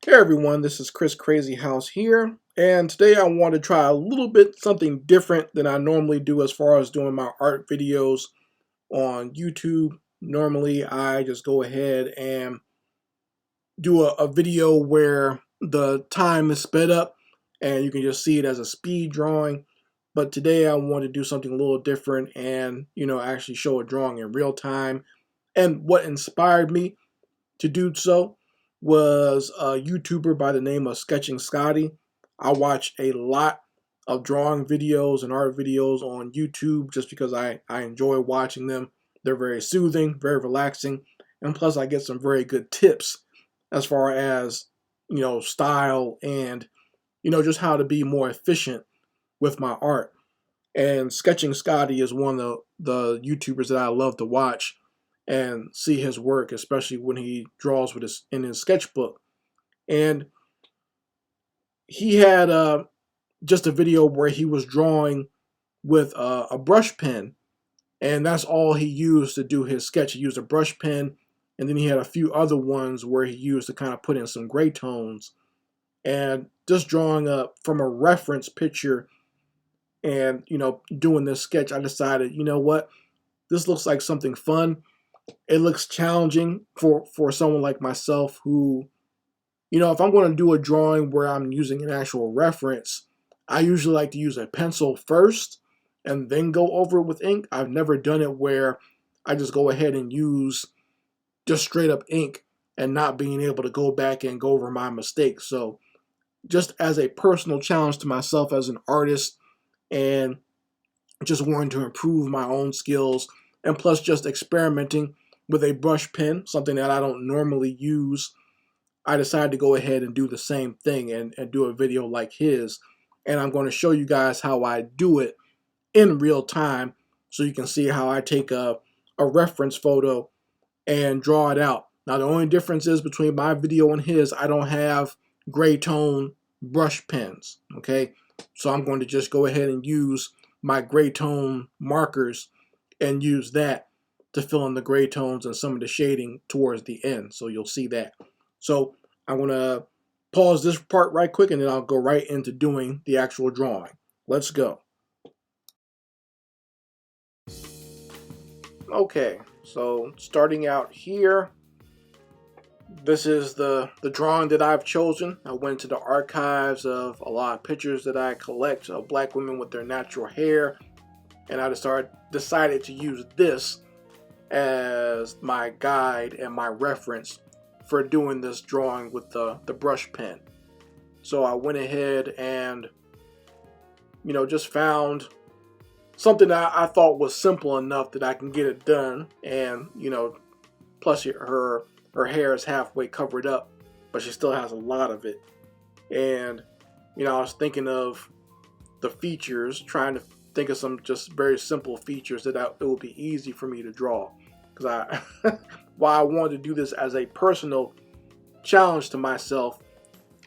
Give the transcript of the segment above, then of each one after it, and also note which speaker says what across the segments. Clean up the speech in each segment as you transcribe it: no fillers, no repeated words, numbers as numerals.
Speaker 1: Hey everyone, this is Crazyhouse here, and today I want to try a little bit something different than I normally do as far as doing my art videos on YouTube. Normally I just go ahead and do a video where the time is sped up and you can just see it as a speed drawing. But today I want to do something a little different and, actually show a drawing in real time. And what inspired me to do so was a YouTuber by the name of Sketching Scottie. I watch a lot of drawing videos and art videos on YouTube just because I enjoy watching them. They're very soothing, very relaxing, and plus I get some very good tips as far as, style and, just how to be more efficient with my art. And Sketching Scottie is one of the YouTubers that I love to watch and see his work, especially when he draws with in his sketchbook. And he had just a video where he was drawing with a brush pen, and that's all he used to do his sketch. He used a brush pen, and then he had a few other ones where he used to kind of put in some gray tones. And just drawing up from a reference picture and, doing this sketch, I decided, you know what, this looks like something fun. It looks challenging for someone like myself who, if I'm going to do a drawing where I'm using an actual reference, I usually like to use a pencil first and then go over it with ink. I've never done it where I just go ahead and use just straight up ink and not being able to go back and go over my mistakes. So just as a personal challenge to myself as an artist and just wanting to improve my own skills, and plus just experimenting with a brush pen, something that I don't normally use, I decided to go ahead and do the same thing and do a video like his. And I'm going to show you guys how I do it in real time so you can see how I take a reference photo and draw it out. Now the only difference is between my video and his, I don't have gray tone brush pens, okay? So I'm going to just go ahead and use my gray tone markers and use that to fill in the gray tones and some of the shading towards the end. So you'll see that. So I'm going to pause this part right quick and then I'll go right into doing the actual drawing. Let's go. Okay, so starting out here, this is the drawing that I've chosen. I went to the archives of a lot of pictures that I collect of black women with their natural hair, and I decided to use this as my guide and my reference for doing this drawing with the brush pen. So I went ahead and, just found something that I thought was simple enough that I can get it done. And, plus her hair is halfway covered up, but she still has a lot of it. And, I was thinking of the features, trying to think of some just very simple features that it would be easy for me to draw. Because while I wanted to do this as a personal challenge to myself,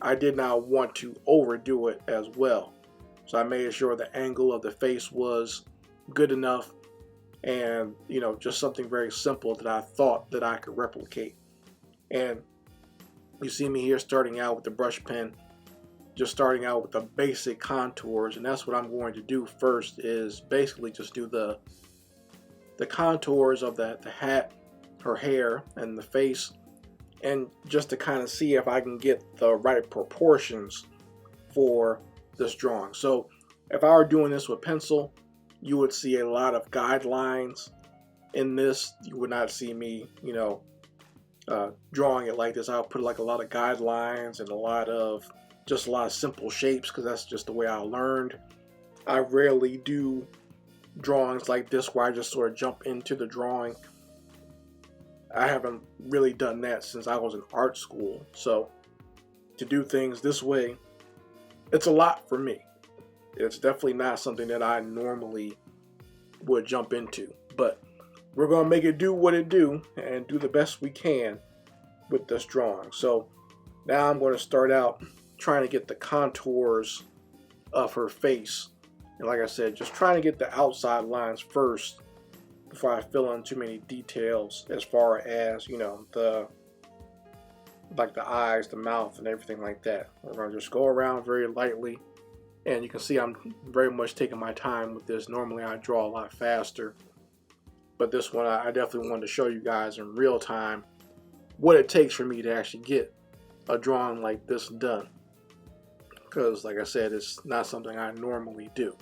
Speaker 1: I did not want to overdo it as well. So I made sure the angle of the face was good enough and, just something very simple that I thought that I could replicate. And you see me here starting out with the brush pen, just starting out with the basic contours, and that's what I'm going to do first, is basically just do the contours of the hat, her hair, and the face, and just to kind of see if I can get the right proportions for this drawing. So if I were doing this with pencil, you would see a lot of guidelines in this. You would not see me, drawing it like this. I'll put like a lot of guidelines and a lot of simple shapes because that's just the way I learned. I rarely do drawings like this where I just sort of jump into the drawing. I haven't really done that since I was in art school. So to do things this way, it's a lot for me. It's definitely not something that I normally would jump into, but we're going to make it do what it do and do the best we can with this drawing. So now I'm going to start out trying to get the contours of her face. And like I said, just trying to get the outside lines first before I fill in too many details as far as, the like the eyes, the mouth, and everything like that. We're going to just go around very lightly, and you can see I'm very much taking my time with this. Normally I draw a lot faster, but this one I definitely wanted to show you guys in real time what it takes for me to actually get a drawing like this done, because like I said, it's not something I normally do.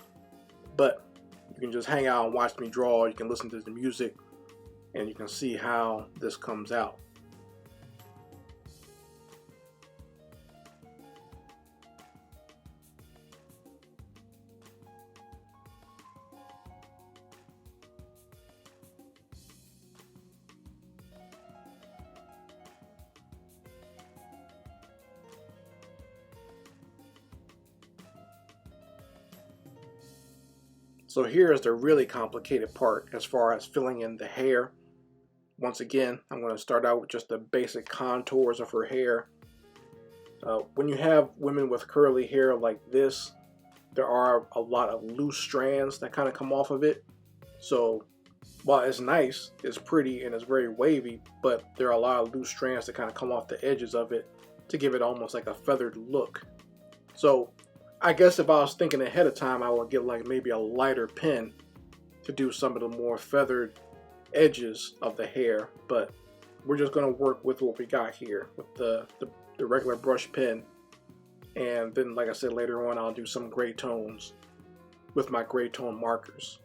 Speaker 1: But you can just hang out and watch me draw. You can listen to the music and you can see how this comes out. So here is the really complicated part as far as filling in the hair. Once again, I'm going to start out with just the basic contours of her hair. When you have women with curly hair like this, there are a lot of loose strands that kind of come off of it. So while it's nice, it's pretty, and it's very wavy, but there are a lot of loose strands that kind of come off the edges of it to give it almost like a feathered look. So I guess if I was thinking ahead of time, I would get like maybe a lighter pen to do some of the more feathered edges of the hair, but we're just going to work with what we got here with the regular brush pen. And then, like I said, later on I'll do some gray tones with my gray tone markers.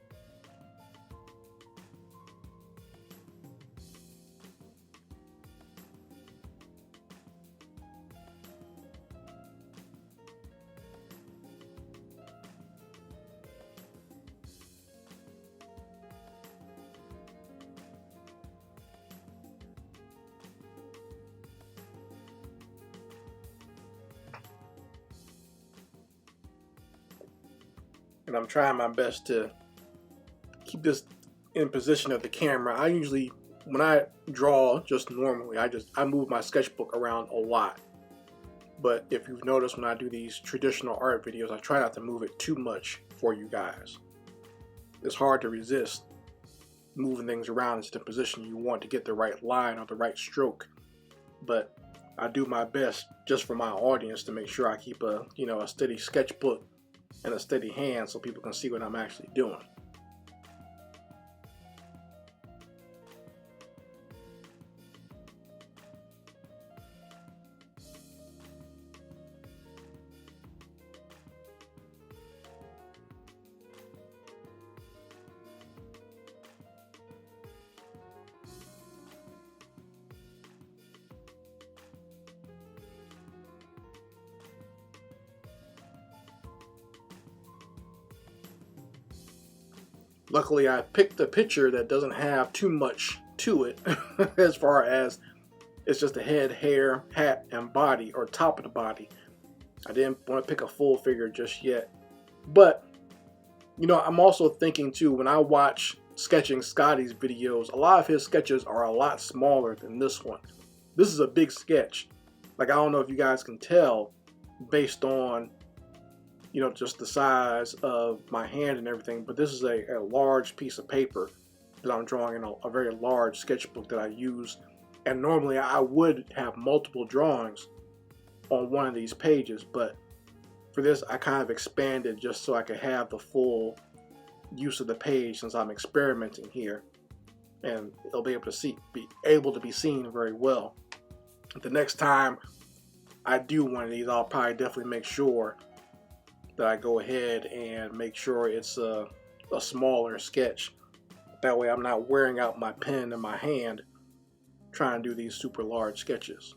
Speaker 1: And I'm trying my best to keep this in position of the camera. I usually, when I draw just normally, I move my sketchbook around a lot. But if you've noticed, when I do these traditional art videos, I try not to move it too much for you guys. It's hard to resist moving things around into the position you want to get the right line or the right stroke. But I do my best just for my audience to make sure I keep a steady sketchbook and a steady hand so people can see what I'm actually doing. Luckily, I picked a picture that doesn't have too much to it as far as it's just the head, hair, hat, and body, or top of the body. I didn't want to pick a full figure just yet. But, I'm also thinking too, when I watch Sketching Scottie's videos, a lot of his sketches are a lot smaller than this one. This is a big sketch. Like, I don't know if you guys can tell based on just the size of my hand and everything, but this is a large piece of paper that I'm drawing in a very large sketchbook that I use. And normally I would have multiple drawings on one of these pages, but for this I kind of expanded just so I could have the full use of the page, since I'm experimenting here, and it'll be able to be seen very well. The next time I do one of these, I'll probably definitely make sure that I go ahead and make sure it's a smaller sketch. That way I'm not wearing out my pen in my hand trying to do these super large sketches.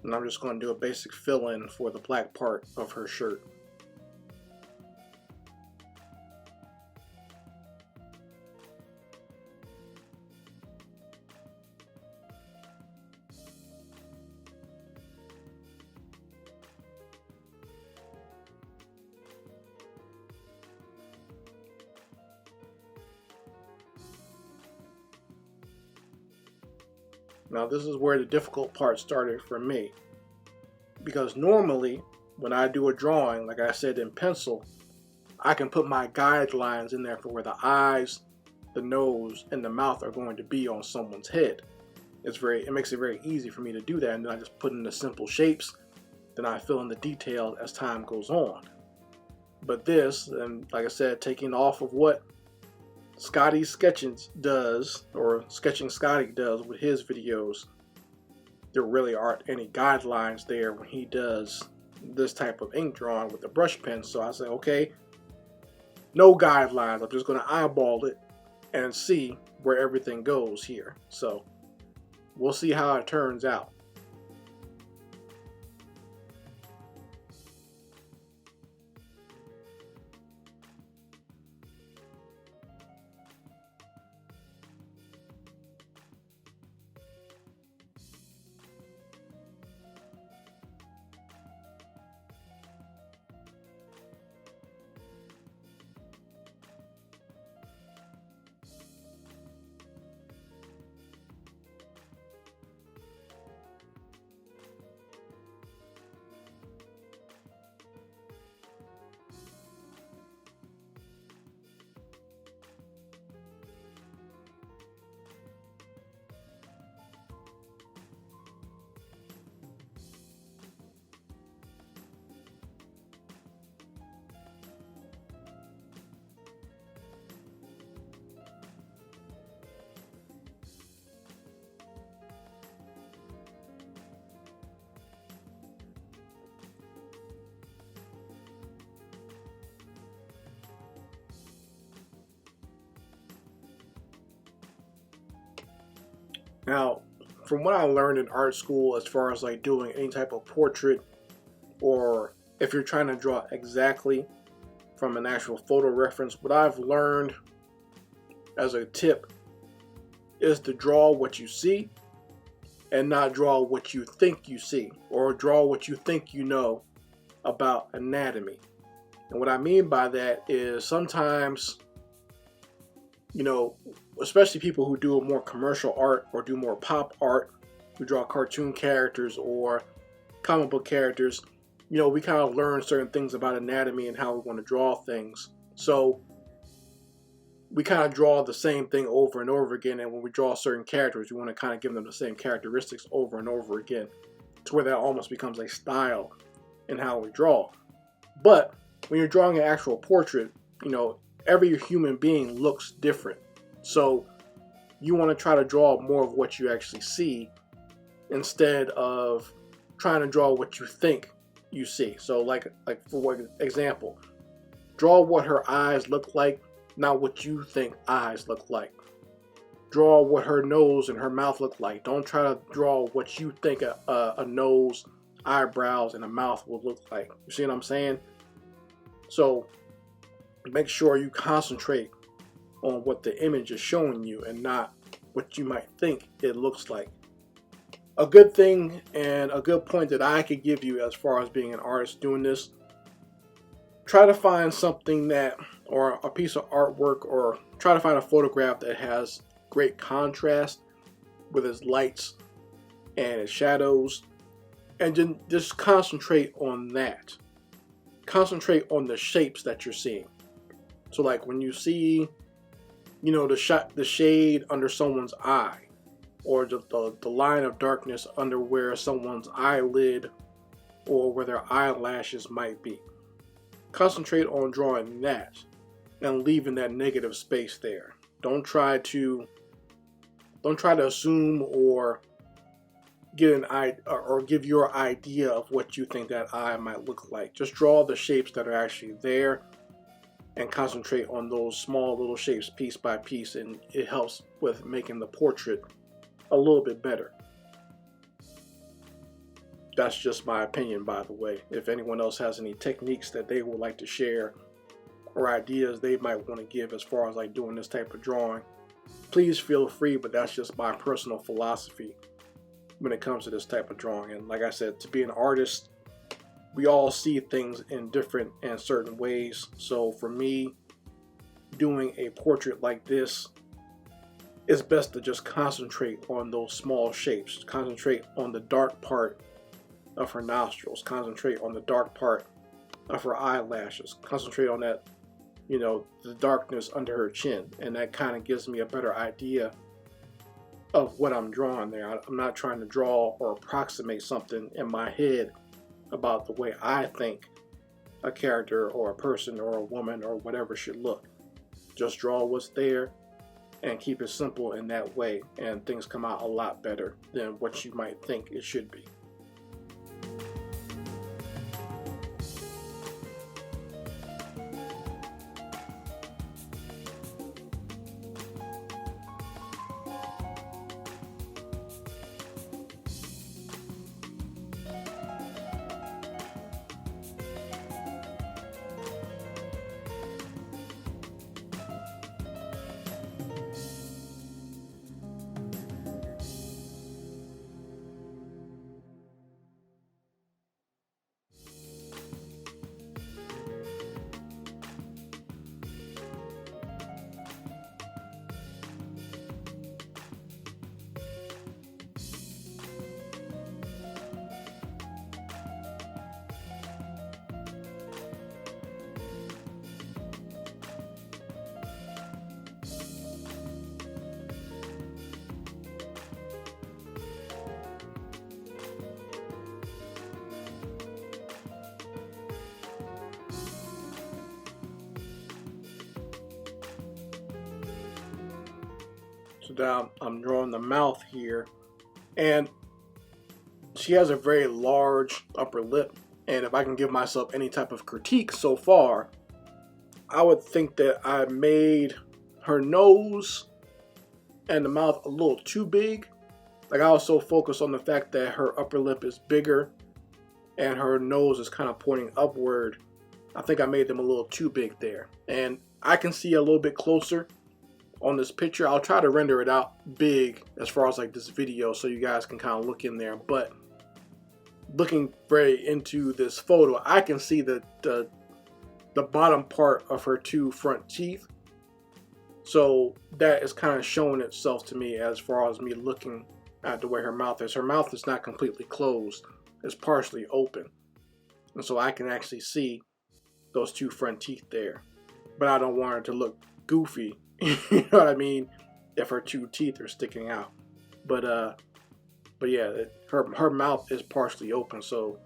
Speaker 1: And I'm just going to do a basic fill-in for the black part of her shirt. Now this is where the difficult part started for me, because normally when I do a drawing, like I said, in pencil, I can put my guidelines in there for where the eyes, the nose, and the mouth are going to be on someone's head. It makes it very easy for me to do that, and then I just put in the simple shapes, then I fill in the details as time goes on. But this, and like I said, taking off of what Scottie Sketching does, or Sketching Scottie does with his videos, there really aren't any guidelines there when he does this type of ink drawing with the brush pen. So I say, okay, no guidelines. I'm just going to eyeball it and see where everything goes here. So we'll see how it turns out. Now, from what I learned in art school, as far as like doing any type of portrait, or if you're trying to draw exactly from an actual photo reference, what I've learned as a tip is to draw what you see and not draw what you think you see, or draw what you think you know about anatomy. And what I mean by that is sometimes, you know, especially people who do more commercial art or do more pop art, who draw cartoon characters or comic book characters, you know, we kind of learn certain things about anatomy and how we want to draw things. So we kind of draw the same thing over and over again, and when we draw certain characters, we want to kind of give them the same characteristics over and over again, to where that almost becomes a style in how we draw. But when you're drawing an actual portrait, you know, every human being looks different. So you want to try to draw more of what you actually see instead of trying to draw what you think you see. So like for example, draw what her eyes look like, not what you think eyes look like. Draw what her nose and her mouth look like. Don't try to draw what you think a nose, eyebrows, and a mouth will look like. You see what I'm saying? So make sure you concentrate on what the image is showing you and not what you might think it looks like. A good thing and a good point that I could give you as far as being an artist doing this, try to find something that, or a piece of artwork, or try to find a photograph that has great contrast with its lights and its shadows, and then just concentrate on that. Concentrate on the shapes that you're seeing. So like when you see, you know, the shade under someone's eye, or the line of darkness under where someone's eyelid or where their eyelashes might be. Concentrate on drawing that and leaving that negative space there. Don't try to assume or get an eye or give your idea of what you think that eye might look like. Just draw the shapes that are actually there and concentrate on those small little shapes piece by piece, and it helps with making the portrait a little bit better. That's just my opinion, by the way. If anyone else has any techniques that they would like to share or ideas they might want to give as far as like doing this type of drawing, please feel free, but that's just my personal philosophy when it comes to this type of drawing. And like I said, to be an artist, we all see things in different and certain ways. So for me, doing a portrait like this, it's best to just concentrate on those small shapes. Concentrate on the dark part of her nostrils, concentrate on the dark part of her eyelashes, concentrate on that, the darkness under her chin, and that kind of gives me a better idea of what I'm drawing there. I'm not trying to draw or approximate something in my head about the way I think a character or a person or a woman or whatever should look. Just draw what's there and keep it simple in that way, and things come out a lot better than what you might think it should be. So now I'm drawing the mouth here, and she has a very large upper lip, and if I can give myself any type of critique so far, I would think that I made her nose and the mouth a little too big. Like, I was so focused on the fact that her upper lip is bigger and her nose is kind of pointing upward. I think I made them a little too big there, and I can see a little bit closer on this picture. I'll try to render it out big as far as like this video so you guys can kind of look in there, but looking very into this photo, I can see the bottom part of her two front teeth. So that is kind of showing itself to me as far as me looking at the way her mouth is. Her mouth is not completely closed, it's partially open, and so I can actually see those two front teeth there, but I don't want her to look goofy. You know what I mean? If her two teeth are sticking out, but yeah, her mouth is partially open, so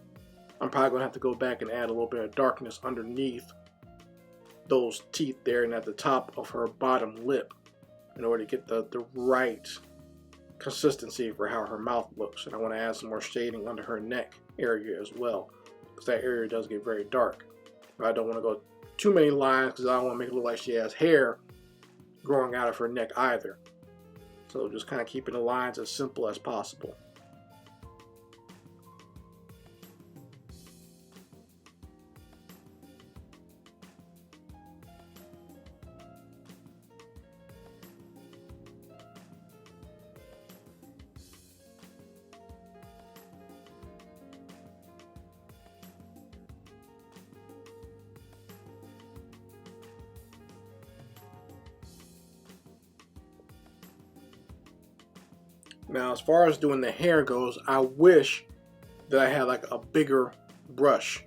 Speaker 1: I'm probably gonna have to go back and add a little bit of darkness underneath those teeth there and at the top of her bottom lip in order to get the right consistency for how her mouth looks. And I want to add some more shading under her neck area as well, because that area does get very dark. But I don't want to go too many lines because I don't want to make it look like she has hair growing out of her neck either. So just kind of keeping the lines as simple as possible. Now, as far as doing the hair goes, I wish that I had like a bigger brush.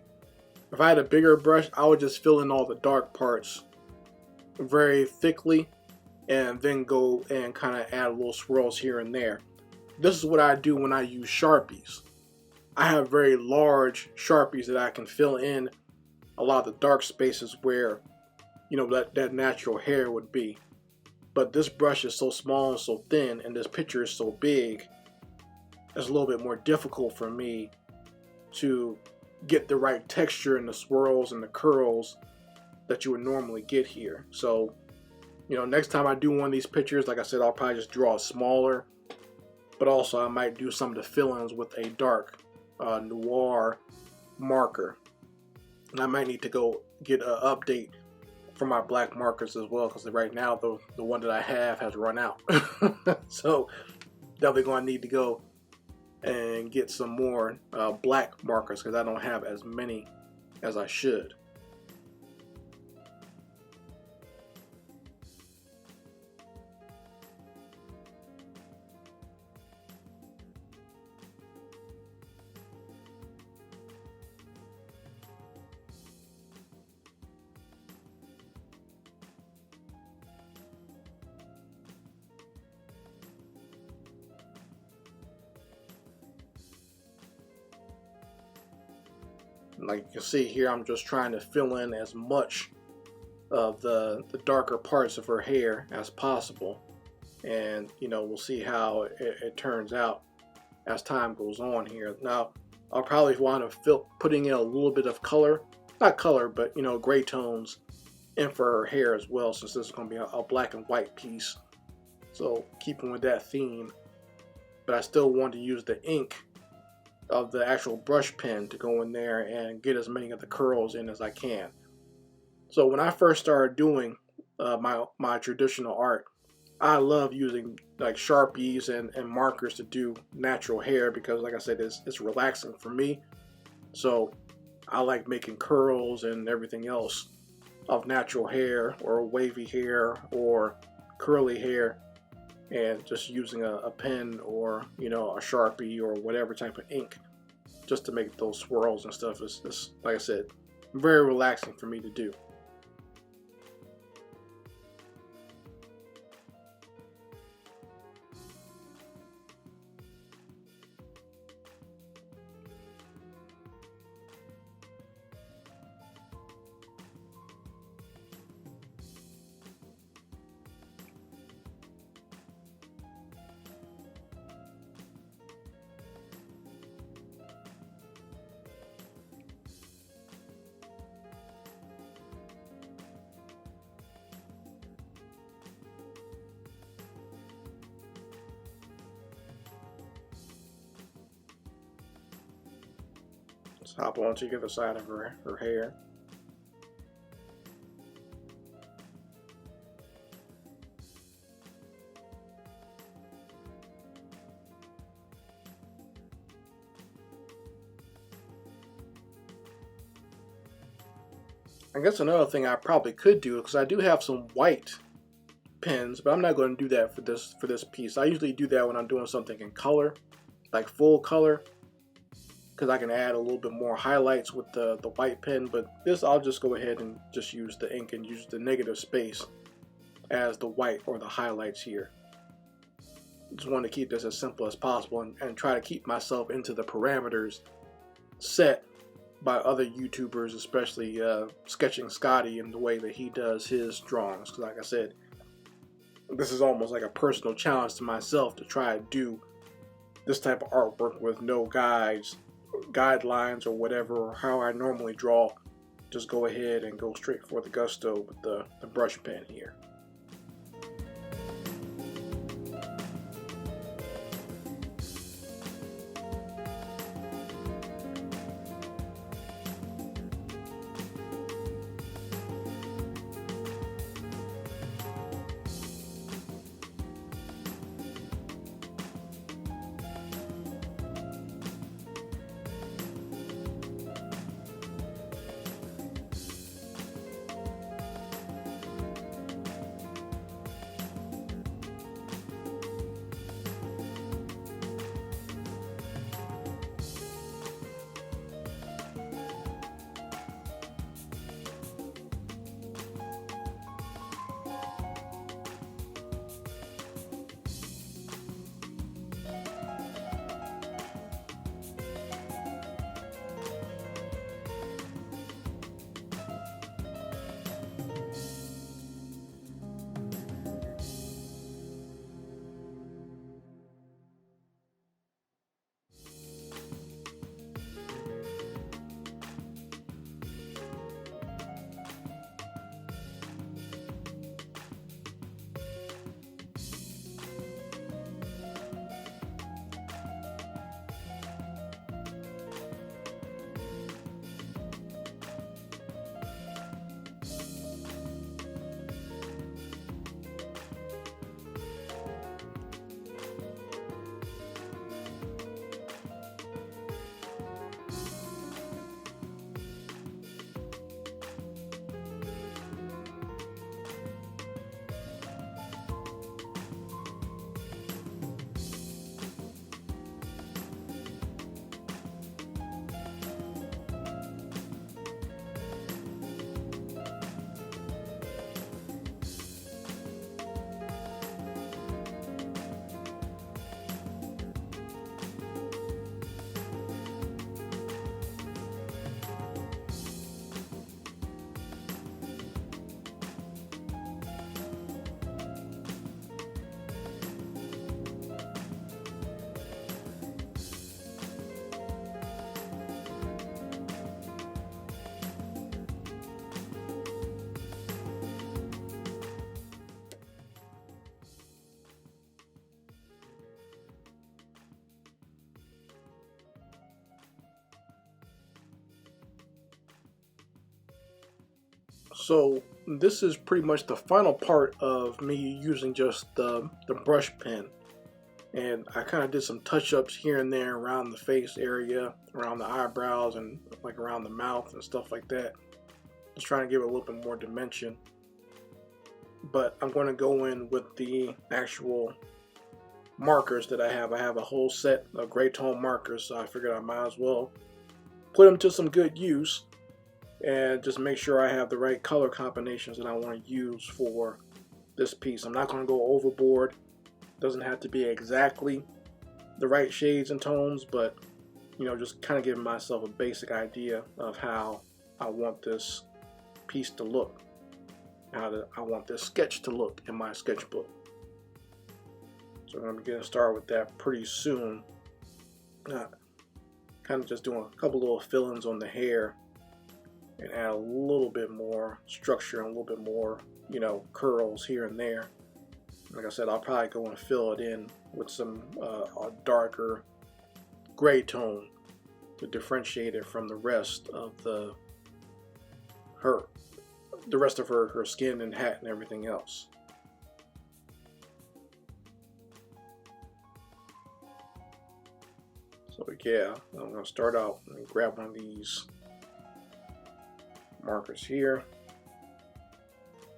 Speaker 1: If I had a bigger brush, I would just fill in all the dark parts very thickly and then go and kind of add little swirls here and there. This is what I do when I use Sharpies. I have very large Sharpies that I can fill in a lot of the dark spaces where, that natural hair would be. But this brush is so small and so thin, and this picture is so big, it's a little bit more difficult for me to get the right texture and the swirls and the curls that you would normally get here. So, next time I do one of these pictures, like I said, I'll probably just draw smaller, but also I might do some of the fill-ins with a dark noir marker. And I might need to go get an update for my black markers as well, because right now the one that I have has run out. So definitely going to need to go and get some more black markers, because I don't have as many as I should. Like you can see here, I'm just trying to fill in as much of the darker parts of her hair as possible. And you know, we'll see how it turns out as time goes on here. Now, I'll probably want to putting in a little bit of color, not color, but you know, gray tones in for her hair as well, since this is going to be a black and white piece. So keeping with that theme, but I still want to use the ink of the actual brush pen to go in there and get as many of the curls in as I can. So when I first started doing my traditional art, I love using like Sharpies and markers to do natural hair because, like I said, it's relaxing for me. So I like making curls and everything else of natural hair or wavy hair or curly hair, and just using a pen or, you know, a Sharpie or whatever type of ink just to make those swirls and stuff is, like I said, very relaxing for me to do. Let's hop on to the other side of her hair. I guess another thing I probably could do, because I do have some white pens, but I'm not going to do that for this piece. I usually do that when I'm doing something in color, like full color, because I can add a little bit more highlights with the white pen. But this, I'll just go ahead and just use the ink and use the negative space as the white or the highlights here. Just want to keep this as simple as possible and try to keep myself into the parameters set by other YouTubers, especially Sketching Scottie, and the way that he does his drawings. Because like I said, this is almost like a personal challenge to myself to try to do this type of artwork with no guidelines or whatever, or how I normally draw. Just go ahead and go straight for the gusto with the brush pen here. So this is pretty much the final part of me using just the brush pen. And I kind of did some touch-ups here and there around the face area, around the eyebrows, and like around the mouth and stuff like that. Just trying to give it a little bit more dimension. But I'm going to go in with the actual markers that I have. I have a whole set of gray tone markers, so I figured I might as well put them to some good use and just make sure I have the right color combinations that I want to use for this piece. I'm not going to go overboard. Doesn't have to be exactly the right shades and tones, but you know, just kind of giving myself a basic idea of how I want this piece to look, how I want this sketch to look in my sketchbook. So I'm going to be getting started with that pretty soon. Kind of just doing a couple little fill-ins on the hair and add a little bit more structure and a little bit more, you know, curls here and there. Like I said, I'll probably go and fill it in with some a darker gray tone to differentiate it from the rest of her skin and hat and everything else. So yeah, I'm going to start out and grab one of these markers here.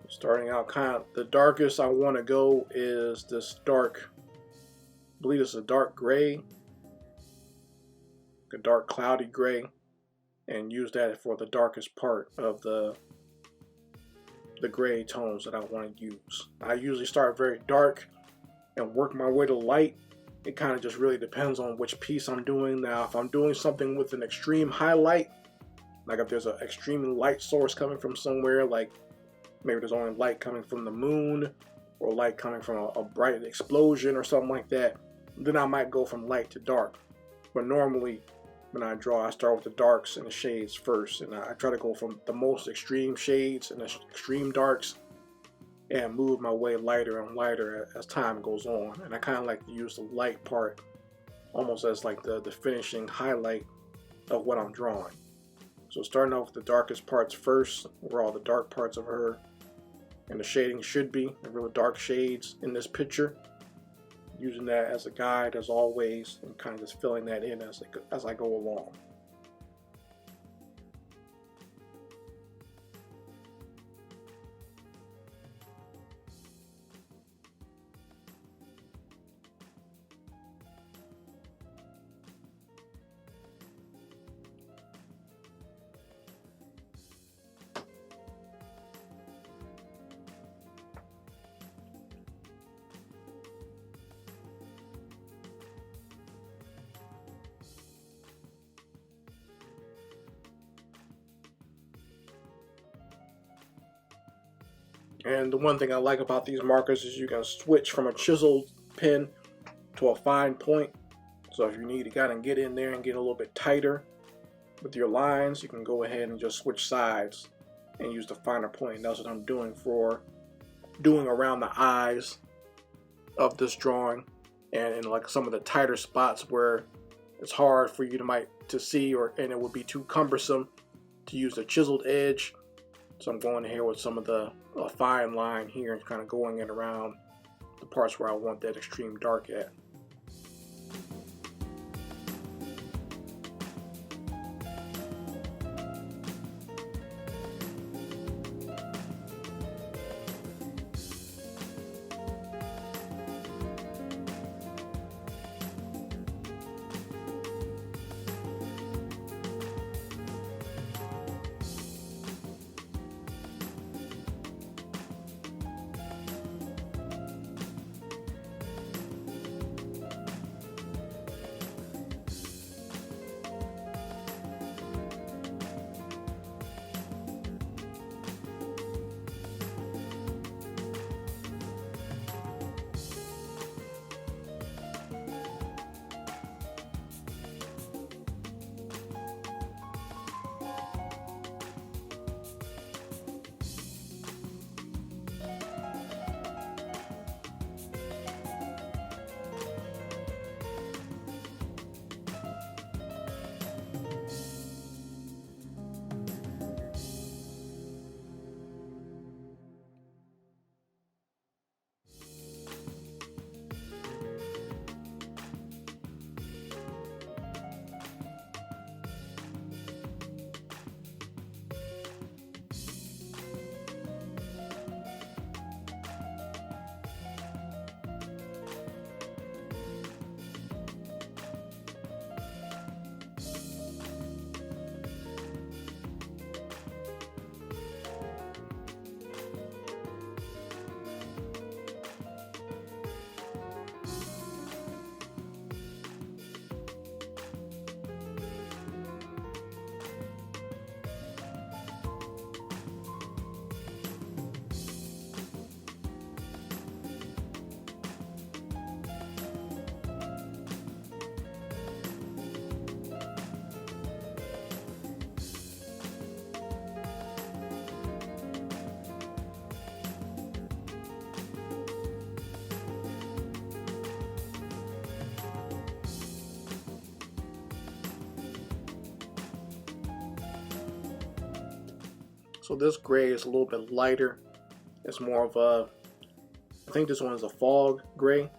Speaker 1: Starting out, kind of the darkest I want to go is this dark, I believe it's a dark gray, a dark cloudy gray, and use that for the darkest part of the gray tones that I want to use. I usually start very dark and work my way to light. It kind of just really depends on which piece I'm doing. Now, if I'm doing something with an extreme highlight, like if there's an extreme light source coming from somewhere, like maybe there's only light coming from the moon or light coming from a bright explosion or something like that, then I might go from light to dark. But normally when I draw, I start with the darks and the shades first, and I try to go from the most extreme shades and the extreme darks and move my way lighter and lighter as time goes on. And I kind of like to use the light part almost as like the finishing highlight of what I'm drawing. So starting off with the darkest parts first, where all the dark parts of her and the shading should be, the real dark shades in this picture. Using that as a guide as always, and kind of just filling that in as I go along. And the one thing I like about these markers is you can switch from a chiseled pen to a fine point. So if you need to kind of get in there and get a little bit tighter with your lines, you can go ahead and just switch sides and use the finer point. And that's what I'm doing around the eyes of this drawing, and in like some of the tighter spots where it's hard for you to see, and it would be too cumbersome to use the chiseled edge. So I'm going here with some of the fine line here and kind of going in around the parts where I want that extreme dark at. So this gray is a little bit lighter. It's more of a, I think this one is a fog gray.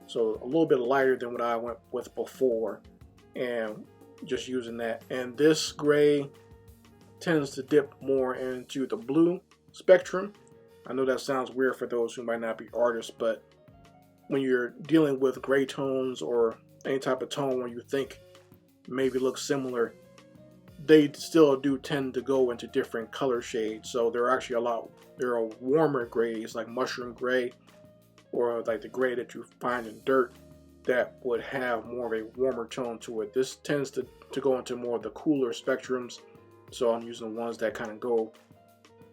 Speaker 1: So a little bit lighter than what I went with before, and just using that. And this gray tends to dip more into the blue spectrum. I know that sounds weird for those who might not be artists, but when you're dealing with gray tones or any type of tone where you think maybe looks similar, they still do tend to go into different color shades. So there are actually there are warmer grays like mushroom gray, or like the gray that you find in dirt, that would have more of a warmer tone to it. This tends to go into more of the cooler spectrums, so I'm using the ones that kind of go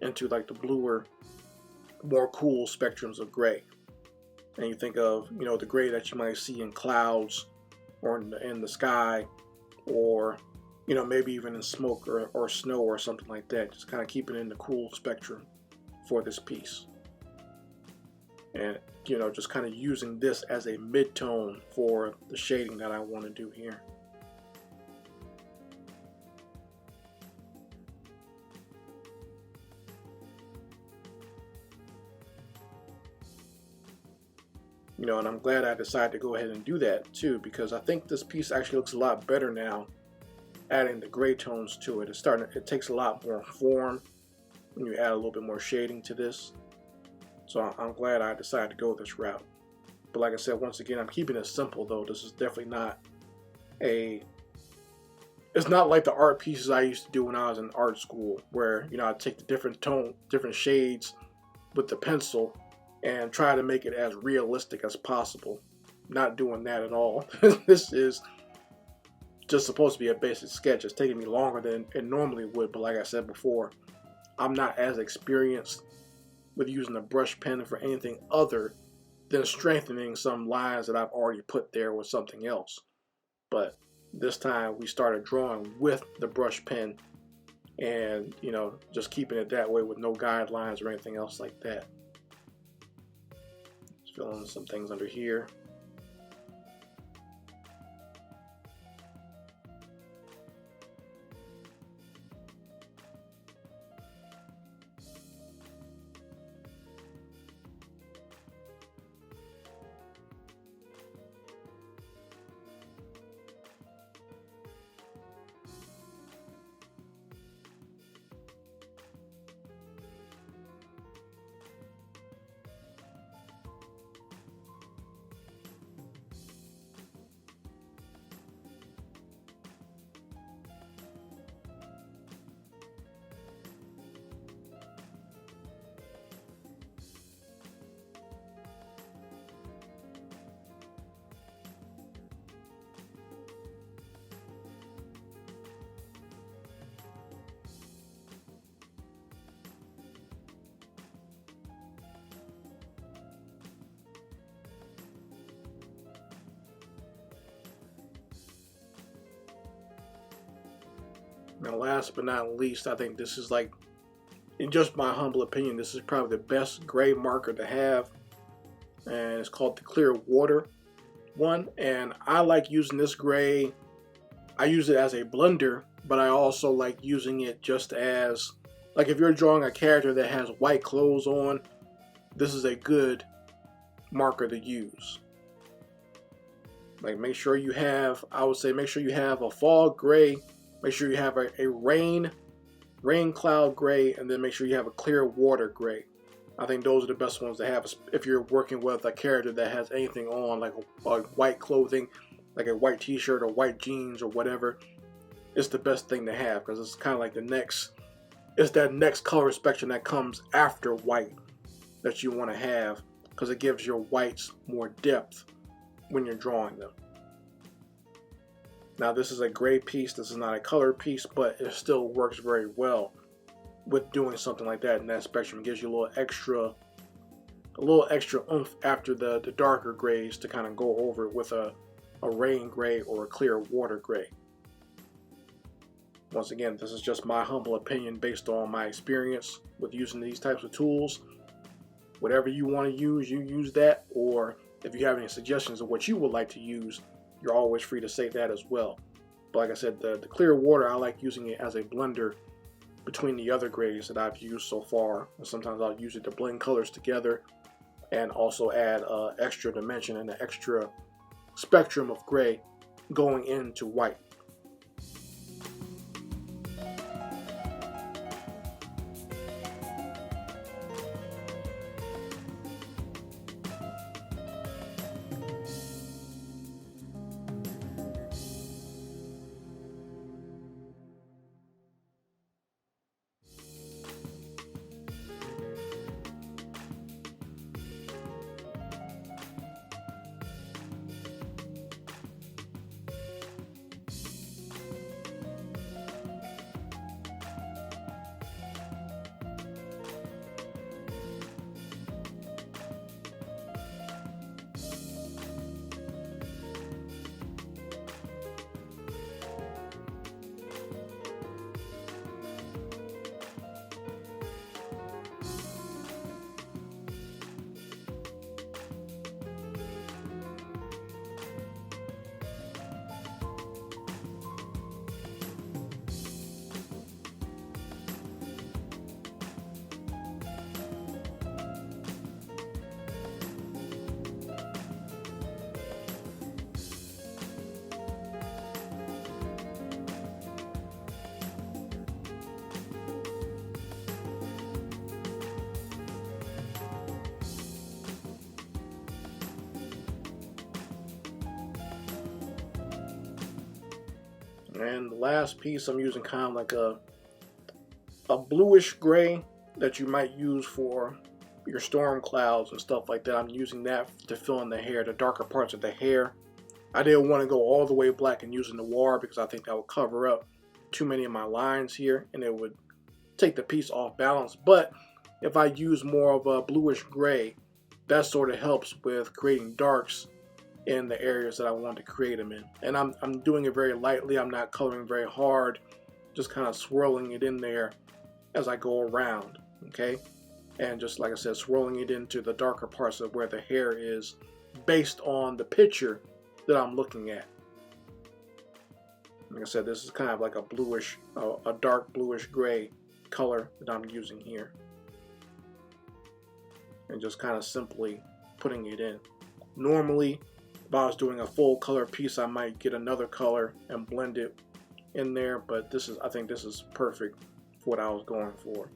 Speaker 1: into like the bluer, more cool spectrums of gray. And you think of, you know, the gray that you might see in clouds or in the sky, or, you know, maybe even in smoke or snow or something like that. Just kind of keeping it in the cool spectrum for this piece. And, you know, just kind of using this as a mid-tone for the shading that I want to do here. You know, and I'm glad I decided to go ahead and do that too, because I think this piece actually looks a lot better now, adding the gray tones to it. It takes a lot more form when you add a little bit more shading to this. So I'm glad I decided to go this route. But like I said, once again, I'm keeping it simple though. This is definitely not it's not like the art pieces I used to do when I was in art school, where, you know, I'd take the different shades with the pencil and try to make it as realistic as possible. Not doing that at all. This is just supposed to be a basic sketch. It's taking me longer than it normally would, but like I said before, I'm not as experienced with using a brush pen for anything other than strengthening some lines that I've already put there with something else. But this time we started drawing with the brush pen, and, you know, just keeping it that way with no guidelines or anything else like that. Just fill in some things under here. Now, last but not least, I think this is, like, in just my humble opinion, this is probably the best gray marker to have, and it's called the clear water one. And I like using this gray. I use it as a blender, but I also like using it just as, like, if you're drawing a character that has white clothes on, this is a good marker to use. Like, make sure you have, I would say, make sure you have a fog gray. Make sure you have a rain cloud gray, and then make sure you have a clear water gray. I think those are the best ones to have if you're working with a character that has anything on, like white clothing, like a white t-shirt or white jeans or whatever. It's the best thing to have, because it's kind of like it's that next color spectrum that comes after white that you want to have, because it gives your whites more depth when you're drawing them. Now, this is a gray piece. This is not a color piece, but it still works very well with doing something like that in that spectrum. It gives you a little extra oomph after the darker grays to kind of go over it with a rain gray or a clear water gray. Once again, this is just my humble opinion based on my experience with using these types of tools. Whatever you want to use, you use that. Or if you have any suggestions of what you would like to use, you're always free to say that as well. But like I said, the clear water, I like using it as a blender between the other grays that I've used so far. And sometimes I'll use it to blend colors together and also add extra dimension and an extra spectrum of gray going into white. And the last piece, I'm using kind of like a bluish gray that you might use for your storm clouds and stuff like that. I'm using that to fill in the hair, the darker parts of the hair. I didn't want to go all the way black and using the noir because I think that would cover up too many of my lines here and it would take the piece off balance. But if I use more of a bluish gray, that sort of helps with creating darks in the areas that I want to create them in. And I'm doing it very lightly. I'm not coloring very hard, just kind of swirling it in there as I go around, okay? And just like I said, swirling it into the darker parts of where the hair is based on the picture that I'm looking at. Like I said, this is kind of like a bluish, a dark bluish gray color that I'm using here. And just kind of simply putting it in. Normally, if I was doing a full color piece, I might get another color and blend it in there, but I think this is perfect for what I was going for.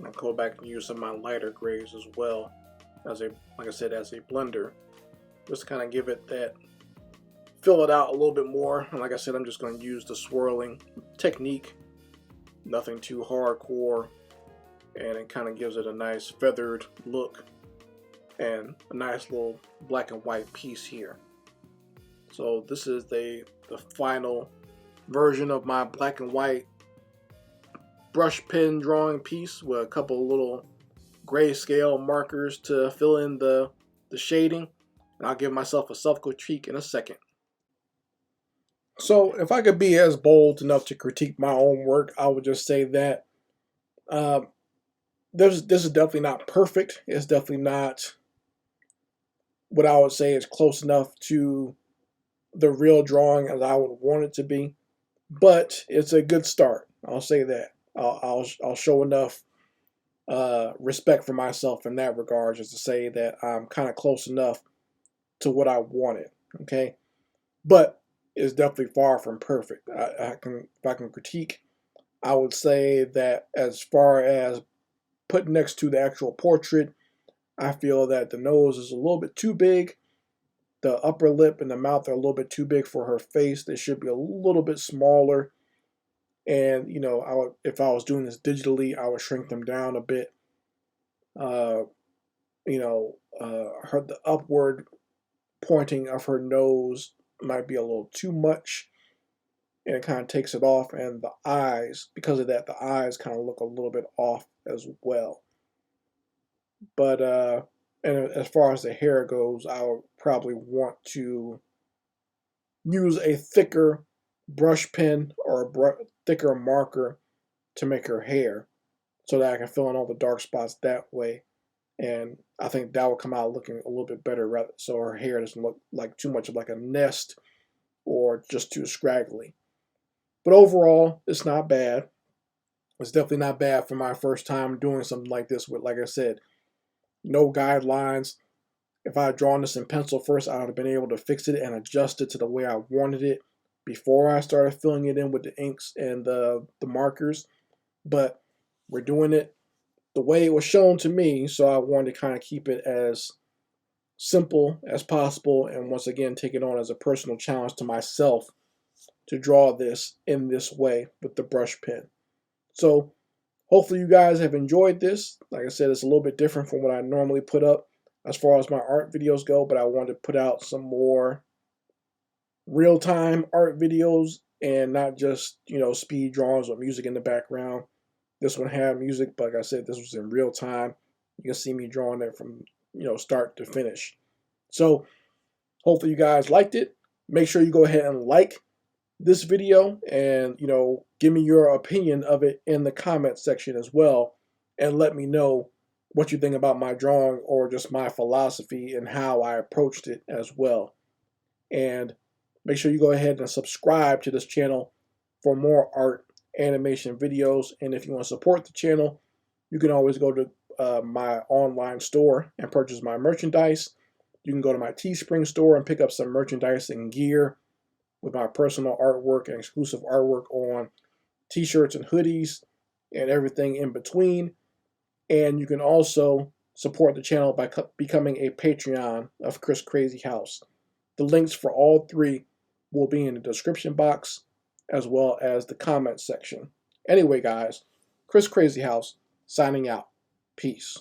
Speaker 1: I go back and use some of my lighter grays as well, like I said, as a blender, just to kind of give it that, fill it out a little bit more. And like I said, I'm just going to use the swirling technique, nothing too hardcore, and it kind of gives it a nice feathered look and a nice little black and white piece here. So this is the final version of my black and white brush pen drawing piece with a couple little grayscale markers to fill in the shading, and I'll give myself a self-critique in a second. So if I could be as bold enough to critique my own work, I would just say that this is definitely not perfect. It's definitely not what I would say is close enough to the real drawing as I would want it to be, but it's a good start. I'll say that. I'll show enough respect for myself in that regard, just to say that I'm kind of close enough to what I wanted. Okay, but it's definitely far from perfect. If I can critique, I would say that as far as put next to the actual portrait, I feel that the nose is a little bit too big. The upper lip and the mouth are a little bit too big for her face. They should be a little bit smaller. And if I was doing this digitally, I would shrink them down a bit. Uh, the upward pointing of her nose might be a little too much, and it kind of takes it off. And the eyes, because of that, the eyes kind of look a little bit off as well. But and as far as the hair goes, I would probably want to use a thicker brush pen or a thicker marker to make her hair, so that I can fill in all the dark spots that way. And I think that will come out looking a little bit better, rather, so her hair doesn't look like too much of like a nest or just too scraggly. But overall, it's not bad. It's definitely not bad for my first time doing something like this with, like I said, no guidelines. If I had drawn this in pencil first, I would have been able to fix it and adjust it to the way I wanted it before I started filling it in with the inks and the markers. But we're doing it the way it was shown to me, so I wanted to kind of keep it as simple as possible, and once again take it on as a personal challenge to myself to draw this in this way with the brush pen. So hopefully you guys have enjoyed this. Like I said, it's a little bit different from what I normally put up as far as my art videos go, but I wanted to put out some more real-time art videos and not just, speed drawings with music in the background. This one had music, but like I said, this was in real time. You can see me drawing it from, start to finish. So hopefully you guys liked it. Make sure you go ahead and like this video and, give me your opinion of it in the comment section as well, and let me know what you think about my drawing or just my philosophy and how I approached it as well. And make sure you go ahead and subscribe to this channel for more art animation videos. And if you want to support the channel, you can always go to my online store and purchase my merchandise. You can go to my Teespring store and pick up some merchandise and gear with my personal artwork and exclusive artwork on t-shirts and hoodies and everything in between. And you can also support the channel by becoming a Patreon of Chris Crazyhouse. The links for all three will be in the description box as well as the comment section. Anyway, guys, Chris Crazyhouse signing out. Peace.